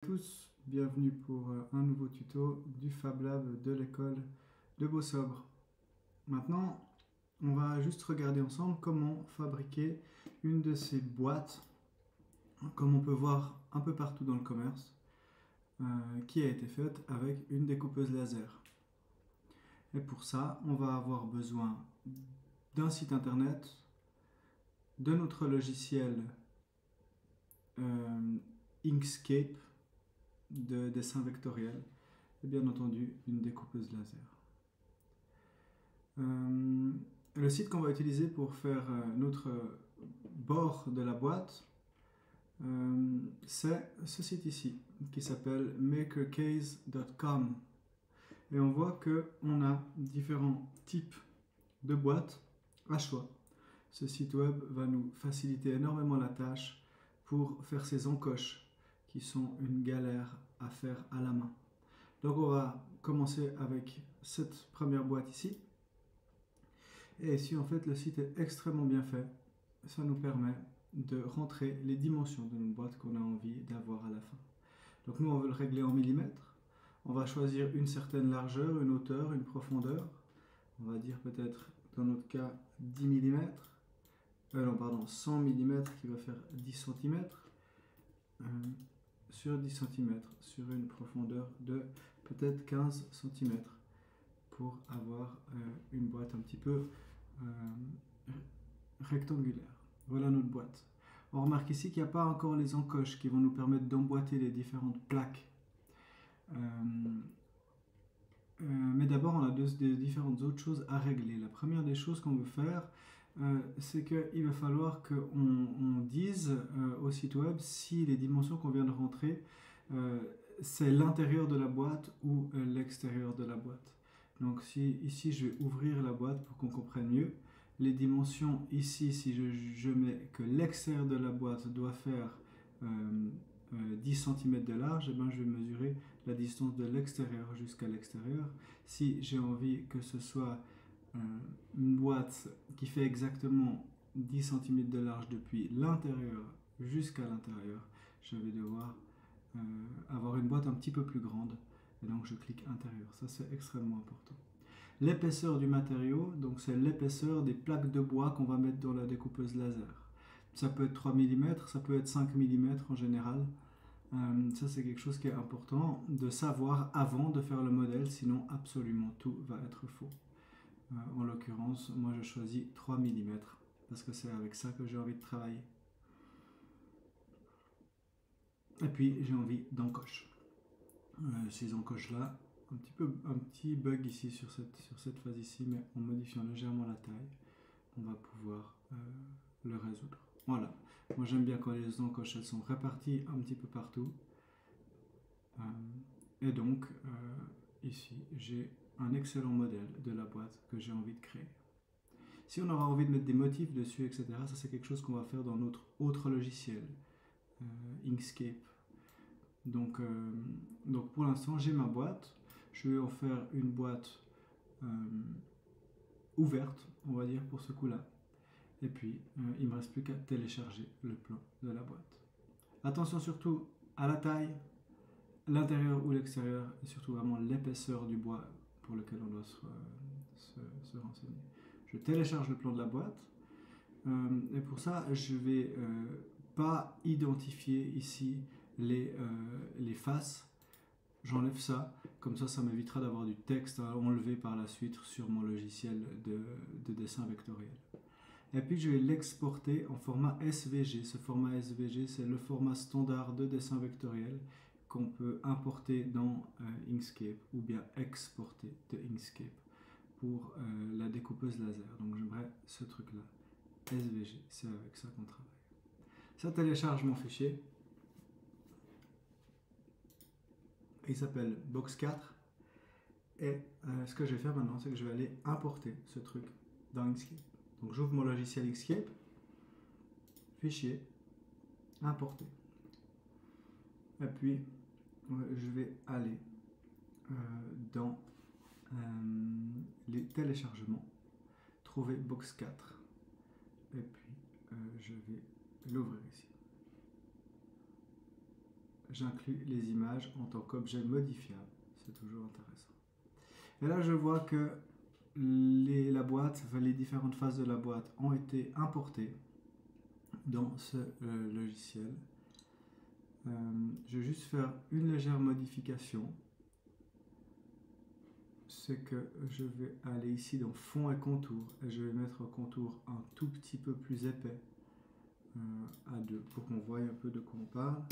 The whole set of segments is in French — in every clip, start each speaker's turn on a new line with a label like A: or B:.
A: Tous, bienvenue pour un nouveau tuto du Fab Lab de l'école de Beausobre. Maintenant, on va juste regarder ensemble comment fabriquer une de ces boîtes, comme on peut voir un peu partout dans le commerce, qui a été faite avec une découpeuse laser. Et pour ça, on va avoir besoin d'un site internet, de notre logiciel Inkscape, de dessin vectoriel et bien entendu une découpeuse laser. Le site qu'on va utiliser pour faire notre bord de la boîte, c'est ce site ici qui s'appelle makercase.com et on voit qu'on a différents types de boîtes à choix. Ce site web va nous faciliter énormément la tâche pour faire ces encoches qui sont une galère à faire à la main. Donc on va commencer avec cette première boîte ici. Et ici en fait le site est extrêmement bien fait. Ça nous permet de rentrer les dimensions de notre boîte qu'on a envie d'avoir à la fin. Donc nous on veut le régler en millimètres. On va choisir une certaine largeur, une hauteur, une profondeur. On va dire peut-être dans notre cas 10 mm. Non pardon, 100 mm qui va faire 10 cm. Sur 10 cm, sur une profondeur de peut-être 15 cm pour avoir une boîte un petit peu rectangulaire. Voilà notre boîte. On remarque ici qu'il n'y a pas encore les encoches qui vont nous permettre d'emboîter les différentes plaques. Mais d'abord, on a des différentes autres choses à régler. La première des choses qu'on veut faire, c'est qu'il va falloir qu'on dise au site web si les dimensions qu'on vient de rentrer, c'est l'intérieur de la boîte ou l'extérieur de la boîte. Donc ici, je vais ouvrir la boîte pour qu'on comprenne mieux. Les dimensions ici, si je mets que l'extérieur de la boîte doit faire 10 cm de large, et ben je vais mesurer la distance de l'extérieur jusqu'à l'extérieur. Si j'ai envie que ce soit une boîte qui fait exactement 10 cm de large depuis l'intérieur jusqu'à l'intérieur, je vais devoir avoir une boîte un petit peu plus grande. Et donc je clique intérieur. Ça c'est extrêmement important. L'épaisseur du matériau, donc c'est l'épaisseur des plaques de bois qu'on va mettre dans la découpeuse laser. Ça peut être 3 mm, ça peut être 5 mm en général. Ça c'est quelque chose qui est important de savoir avant de faire le modèle, sinon absolument tout va être faux. En l'occurrence, moi je choisis 3 mm parce que c'est avec ça que j'ai envie de travailler. Et puis j'ai envie d'encoche. Ces encoches là, un petit bug ici sur cette phase ici, mais en modifiant légèrement la taille, on va pouvoir le résoudre. Voilà, moi j'aime bien quand les encoches elles sont réparties un petit peu partout. Et donc ici j'ai un excellent modèle de la boîte que j'ai envie de créer. Si on aura envie de mettre des motifs dessus, etc., ça c'est quelque chose qu'on va faire dans notre autre logiciel, Inkscape. Donc pour l'instant j'ai ma boîte, je vais en faire une boîte ouverte, on va dire pour ce coup-là. Et puis il ne me reste plus qu'à télécharger le plan de la boîte. Attention surtout à la taille, l'intérieur ou l'extérieur, et surtout vraiment l'épaisseur du bois pour lequel on doit se renseigner. Je télécharge le plan de la boîte, et pour ça je vais pas identifier ici les faces. J'enlève ça, comme ça m'évitera d'avoir du texte à enlever par la suite sur mon logiciel de dessin vectoriel. Et puis je vais l'exporter en format SVG. Ce format SVG, c'est le format standard de dessin vectoriel qu'on peut importer dans Inkscape ou bien exporter de Inkscape pour la découpeuse laser. Donc j'aimerais ce truc-là, SVG, c'est avec ça qu'on travaille. Ça télécharge mon fichier. Il s'appelle Box4. Et ce que je vais faire maintenant, c'est que je vais aller importer ce truc dans Inkscape. Donc j'ouvre mon logiciel Inkscape, fichier, importer. Et puis je vais aller dans les téléchargements, trouver Box4. Et puis je vais l'ouvrir ici. j'inclus les images en tant qu'objet modifiable. C'est toujours intéressant. Et là, je vois que la boîte, enfin, les différentes phases de la boîte ont été importées dans ce logiciel. Je vais juste faire une légère modification. C'est que je vais aller ici dans fond et contour et je vais mettre un contour un tout petit peu plus épais à 2 pour qu'on voie un peu de quoi on parle.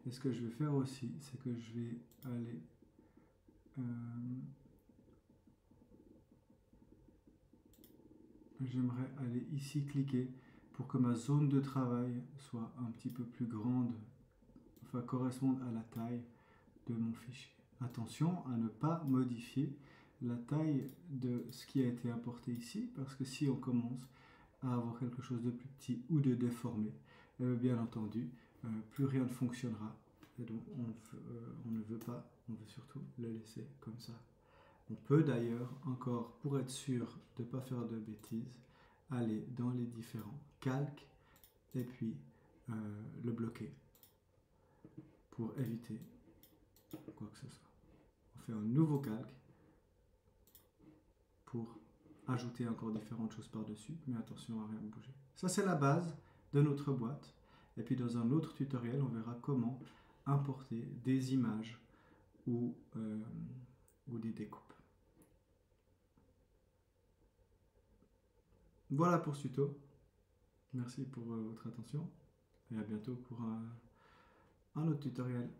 A: Et ce que je vais faire aussi, c'est que je vais aller j'aimerais aller ici cliquer pour que ma zone de travail soit un petit peu plus grande, enfin corresponde à la taille de mon fichier. Attention à ne pas modifier la taille de ce qui a été importé ici, parce que si on commence à avoir quelque chose de plus petit ou de déformé, bien entendu, plus rien ne fonctionnera. Et donc on ne veut pas, on veut surtout le laisser comme ça. On peut d'ailleurs encore, pour être sûr de ne pas faire de bêtises, aller dans les différents calques et puis le bloquer pour éviter quoi que ce soit. On fait un nouveau calque pour ajouter encore différentes choses par-dessus, mais attention à rien bouger. Ça, c'est la base de notre boîte. Et puis dans un autre tutoriel, on verra comment importer des images ou des découpes. Voilà pour ce tuto. Merci pour votre attention et à bientôt pour un autre tutoriel.